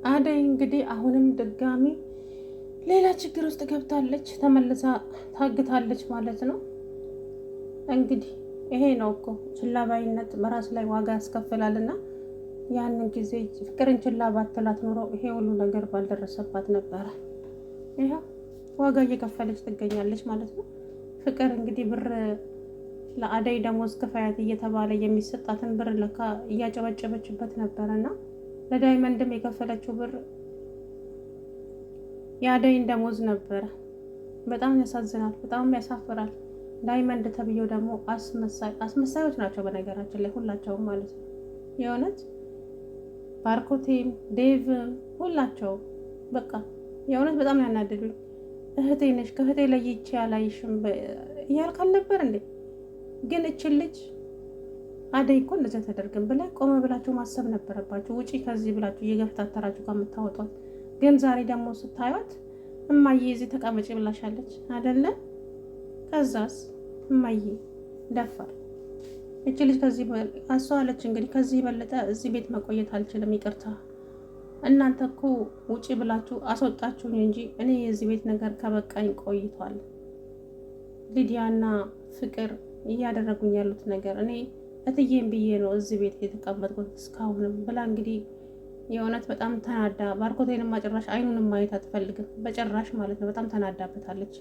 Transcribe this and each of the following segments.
አደይ እንግዲህ አሁንም ድጋሚ ሌላ ችግር ውስጥ ገብታለች። ተመልሳ ታግታለች ማለት ነው። እንግዲህ ይሄ ነው እኮ ችላባይነት በራስ ላይ ዋጋ ያስከፍላልና ያንን ጊዜ ፍቅርን ችላ ባትላት ኖሮ ይሄ ሁሉ ነገር ባልደረሰባት ነበረ። ይኸው ዋጋ እየከፈለች ትገኛለች ማለት ነው። ፍቅር እንግዲህ ብር ለአደይ ደሞዝ ክፈያት እየተባለ የሚሰጣትን ብር ለካ እያጨበጨበችበት ነበረና ለዳይመንድም የከፈለችው ብር የአደይን ደሞዝ ነበረ። በጣም ያሳዝናል፣ በጣም ያሳፍራል። ዳይመንድ ተብዬው ደግሞ አስመሳዮች ናቸው በነገራችን ላይ ሁላቸውም ማለት ነው። የእውነት ባርኮቴም ዴቭም ሁላቸው በቃ የእውነት በጣም ያናደዱኝ። እህቴ ነሽ ከእህቴ ለይቼ አላይሽም እያልክ አልነበር እንዴ? ግን እችን ልጅ አደይ እኮ እንደዚያ ተደርግም ብላ ቆመ ብላችሁ ማሰብ ነበረባችሁ። ውጪ ከዚህ ብላችሁ እየገፍታተራችሁ ከምታወጧት። ግን ዛሬ ደግሞ ስታዩት እማዬ እዚህ ተቀመጪ ብላሻለች አይደለ? ከዛስ እማዬ ደፋር እች ልጅ ከዚህ አስተዋለች። እንግዲህ ከዚህ የበለጠ እዚህ ቤት መቆየት አልችልም፣ ይቅርታ እናንተ እኮ ውጪ ብላችሁ አስወጣችሁኝ እንጂ እኔ የዚህ ቤት ነገር ከበቃኝ ቆይቷል። ሊዲያና ፍቅር እያደረጉኝ ያሉት ነገር እኔ እትዬም ብዬ ነው እዚህ ቤት የተቀመጥኩት እስካሁንም ብላ እንግዲህ የእውነት በጣም ተናዳ፣ ባርኮቴንም ጭራሽ አይኑንም ማየት አትፈልግም በጭራሽ ማለት ነው። በጣም ተናዳበታለች።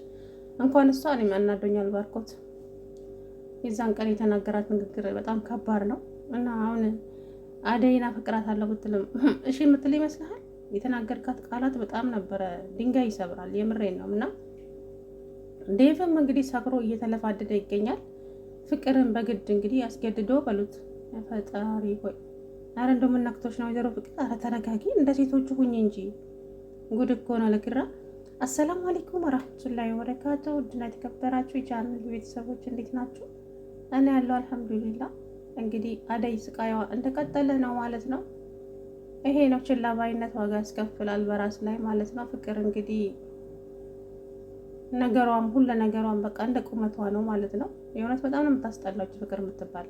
እንኳን እሷ እኔም አናዶኛል ባርኮት። የዛን ቀን የተናገራት ንግግር በጣም ከባድ ነው እና አሁን አደይን አፈቅራታለሁ ብትልም እሺ የምትል ይመስልሃል? የተናገርካት ቃላት በጣም ነበረ ድንጋይ ይሰብራል። የምሬን ነው። እና ዴቭም እንግዲህ ሰክሮ እየተለፋደደ ይገኛል። ፍቅርን በግድ እንግዲህ አስገድዶ በሉት። ፈጣሪ ሆይ አረ እንደው ምን ነክቶሽ ነው ወይዘሮ ፍቅር? አረ ተረጋጊ፣ እንደ ሴቶቹ ሁኚ እንጂ ጉድ እኮ ነው ለኪራ። አሰላሙ አለይኩም ወራህመቱላሂ ወበረካቱሁ። ውድና የተከበራችሁ የቻናል ቤተሰቦች እንዴት ናችሁ? እኔ ያለው አልሐምዱሊላህ። እንግዲህ አደይ ስቃይዋ እንደቀጠለ ነው ማለት ነው። ይሄ ነው ችላ ባይነት፣ ዋጋ ያስከፍላል በራስ ላይ ማለት ነው። ፍቅር እንግዲህ ነገሯም ሁሉ ነገሯም በቃ እንደ ቁመቷ ነው ማለት ነው። የእውነት በጣም ነው የምታስጠላው ፍቅር የምትባል።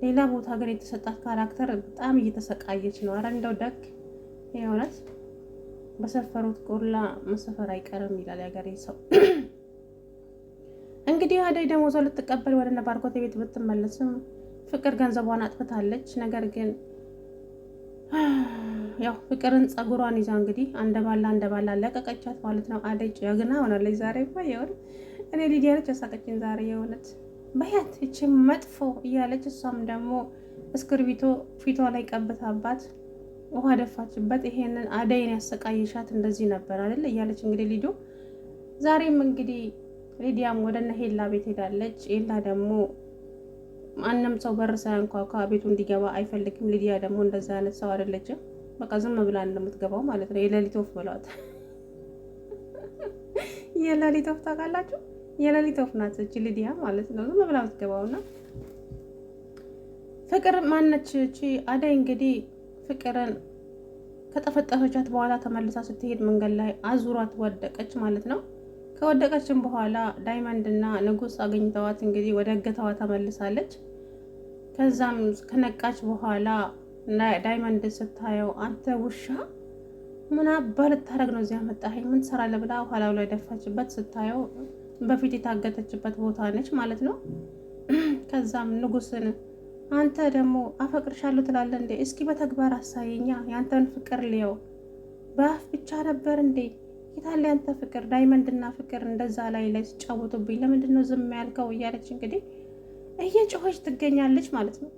ሌላ ቦታ ግን የተሰጣት ካራክተር በጣም እየተሰቃየች ነው። አረ እንደው ደግ የእውነት በሰፈሩት ቆላ መሰፈር አይቀርም ይላል ያገሬ ሰው። እንግዲህ አደይ ደሞዟ ልትቀበል ወደ ባርኮቴ ቤት ብትመለስም ፍቅር ገንዘቧን አጥፍታለች። ነገር ግን ያው ፍቅርን ጸጉሯን ይዛ እንግዲህ አንደባላ ለቀቀቻት ማለት ነው። አደይ ጀግና ሆናለች ዛሬ። ባይሆን እኔ ሊዲያ ነች ያሳቀችኝ ዛሬ የእውነት በያት እቺ መጥፎ እያለች እሷም ደግሞ እስክርቢቶ ፊቷ ላይ ቀብታባት ውሃ ደፋችበት። ይሄንን አደይን ያሰቃየሻት እንደዚህ ነበር አይደል እያለች እንግዲህ ሊዱ ዛሬም እንግዲህ ሊዲያም ወደ እነ ሄላ ቤት ሄዳለች። ሄላ ደግሞ ማንም ሰው በር ሳያንኳኳ ቤቱ እንዲገባ አይፈልግም። ሊዲያ ደግሞ እንደዛ አይነት ሰው አይደለችም። በቃ ዝም ብላ እንደምትገባው ማለት ነው። የሌሊት ወፍ ብሏት የሌሊት ወፍ ታውቃላችሁ? የሌሊት ወፍ ናት እቺ ሊዲያ ማለት ነው። ዝም ብላ የምትገባውና ፍቅር ማነች እቺ አደይ እንግዲህ ፍቅርን ከጠፈጠፈቻት በኋላ ተመልሳ ስትሄድ መንገድ ላይ አዙሯት ወደቀች ማለት ነው። ከወደቀችም በኋላ ዳይመንድ እና ንጉስ አገኝተዋት እንግዲህ ወደ እገታዋ ተመልሳለች። ከዛም ከነቃች በኋላ ዳይመንድ ስታየው አንተ ውሻ ምን አባ ልታረግ ነው እዚያ መጣኸኝ? ምን ትሰራለህ ብላ ኋላው ላይ ደፋችበት። ስታየው በፊት የታገተችበት ቦታ ነች ማለት ነው። ከዛም ንጉስን አንተ ደግሞ አፈቅርሻለሁ ትላለህ እንዴ? እስኪ በተግባር አሳየኛ፣ ያንተን ፍቅር ልየው። በአፍ ብቻ ነበር እንዴ? የታለ ያንተ ፍቅር? ዳይመንድና ፍቅር እንደዛ ላይ ሲጫወቱብኝ ለምንድን ነው ዝም ያልከው? እያለች እንግዲህ እየጮኸች ትገኛለች ማለት ነው።